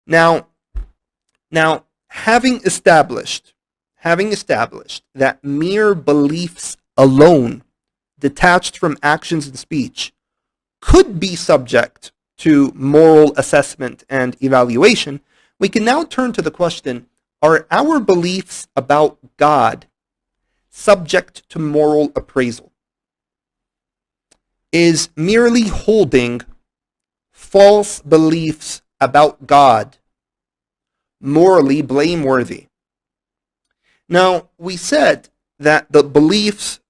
Now, now having established that mere beliefs alone, detached from actions and speech, could be subject to moral assessment and evaluation, we can now turn to the question, are our beliefs about God subject to moral appraisal? Is merely holding false beliefs about God morally blameworthy? Now, we said that beliefs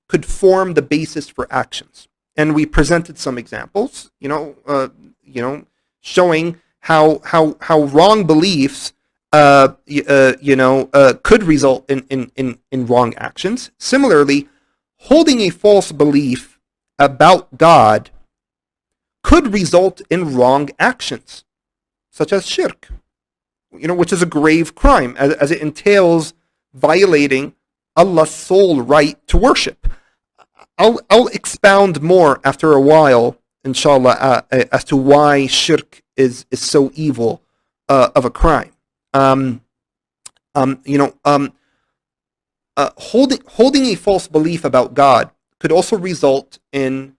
could form the basis for actions, and we presented some examples, showing how wrong beliefs, could result in wrong actions. Similarly, holding a false belief about God could result in wrong actions, such as shirk, which is a grave crime, as it entails violating Allah's sole right to worship. I'll expound more after a while, inshallah, as to why shirk is so evil of a crime. Holding a false belief about God could also result in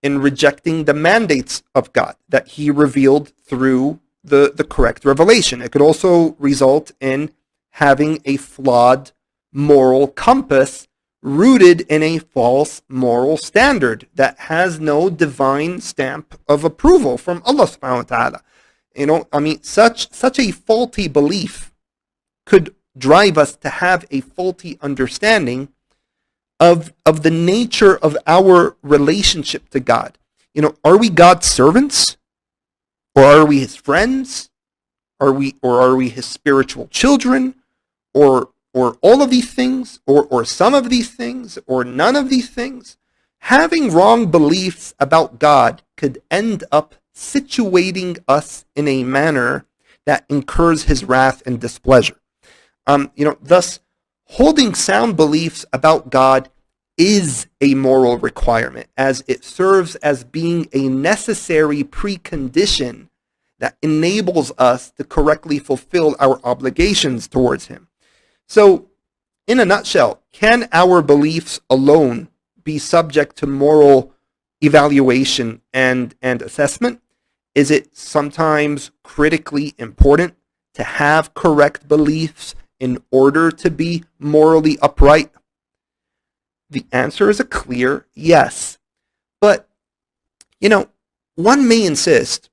rejecting the mandates of God that He revealed through the correct revelation. It could also result in having a flawed moral compass rooted in a false moral standard that has no divine stamp of approval from Allah subhanahu wa ta'ala. Such a faulty belief could drive us to have a faulty understanding of the nature of our relationship to God. Are we God's servants? Or are we His friends? Are we His spiritual children? Or all of these things? Or some of these things? Or none of these things? Having wrong beliefs about God could end up situating us in a manner that incurs His wrath and displeasure. Thus, holding sound beliefs about God is a moral requirement, as it serves as being a necessary precondition that enables us to correctly fulfill our obligations towards Him. So, in a nutshell, can our beliefs alone be subject to moral evaluation and assessment? Is it sometimes critically important to have correct beliefs in order to be morally upright? The answer is a clear yes. But, one may insist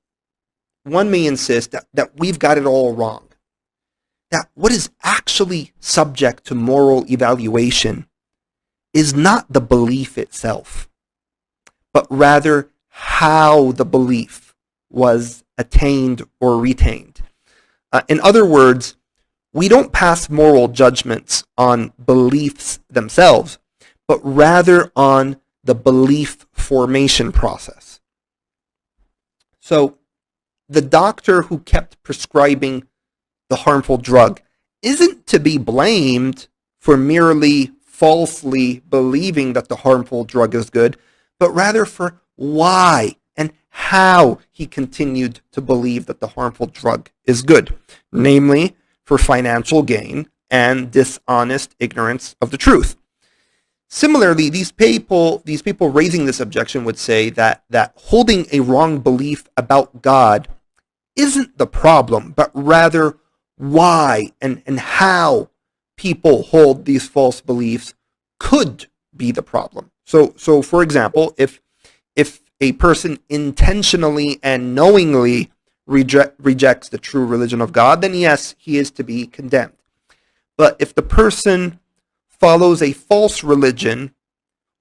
that we've got it all wrong. That what is actually subject to moral evaluation is not the belief itself, but rather how the belief was attained or retained. In other words, we don't pass moral judgments on beliefs themselves, but rather on the belief formation process. So, the doctor who kept prescribing the harmful drug isn't to be blamed for merely falsely believing that the harmful drug is good, but rather for why and how he continued to believe that the harmful drug is good, namely for financial gain and dishonest ignorance of the truth. Similarly, these people raising this objection would say that holding a wrong belief about God isn't the problem, but rather why and how people hold these false beliefs could be the problem. So for example, if a person intentionally and knowingly rejects the true religion of God, then yes, he is to be condemned. But if the person follows a false religion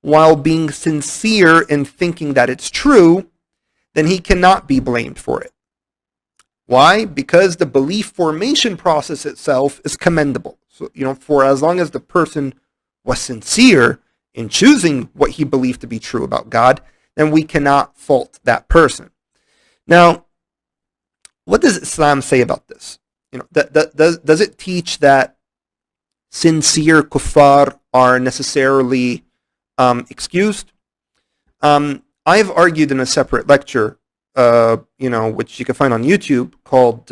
while being sincere in thinking that it's true, then he cannot be blamed for it. Why? Because the belief formation process itself is commendable. So, for as long as the person was sincere in choosing what he believed to be true about God, then we cannot fault that person. Now, what does Islam say about this? Does it teach that sincere kuffar are necessarily excused? I've argued in a separate lecture which you can find on YouTube, called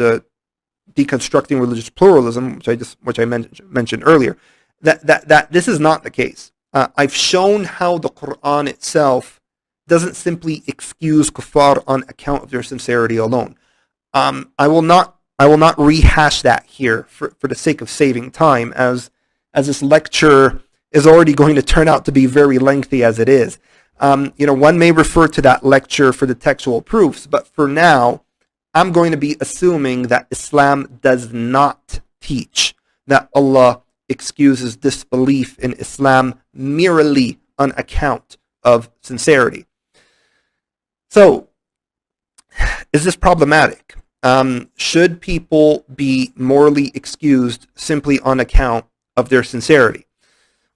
Deconstructing Religious Pluralism, which I mentioned earlier, that this is not the case. I've shown how the Quran itself doesn't simply excuse kuffar on account of their sincerity alone. I will not rehash that here for the sake of saving time, as this lecture is already going to turn out to be very lengthy as it is. One may refer to that lecture for the textual proofs, but for now, I'm going to be assuming that Islam does not teach that Allah excuses disbelief in Islam merely on account of sincerity. So, is this problematic? Should people be morally excused simply on account of their sincerity?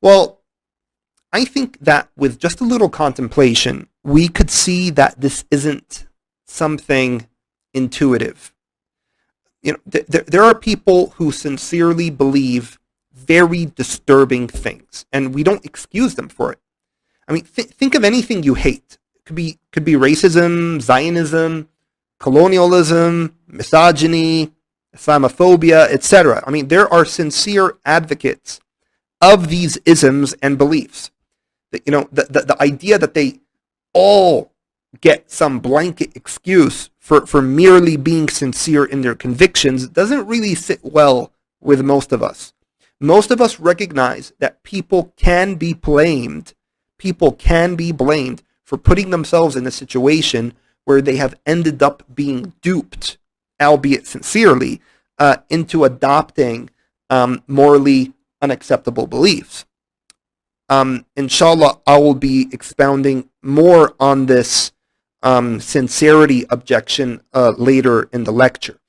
Well, I think that with just a little contemplation, we could see that this isn't something intuitive. There are people who sincerely believe very disturbing things, and we don't excuse them for it. I mean, think of anything you hate. It could be racism, Zionism, colonialism, misogyny, Islamophobia, etc. I mean, there are sincere advocates of these isms and beliefs. The idea that they all get some blanket excuse for merely being sincere in their convictions doesn't really sit well with most of us. Most of us recognize that people can be blamed for putting themselves in a situation where they have ended up being duped, albeit sincerely, into adopting morally unacceptable beliefs. Inshallah, I will be expounding more on this sincerity objection later in the lecture.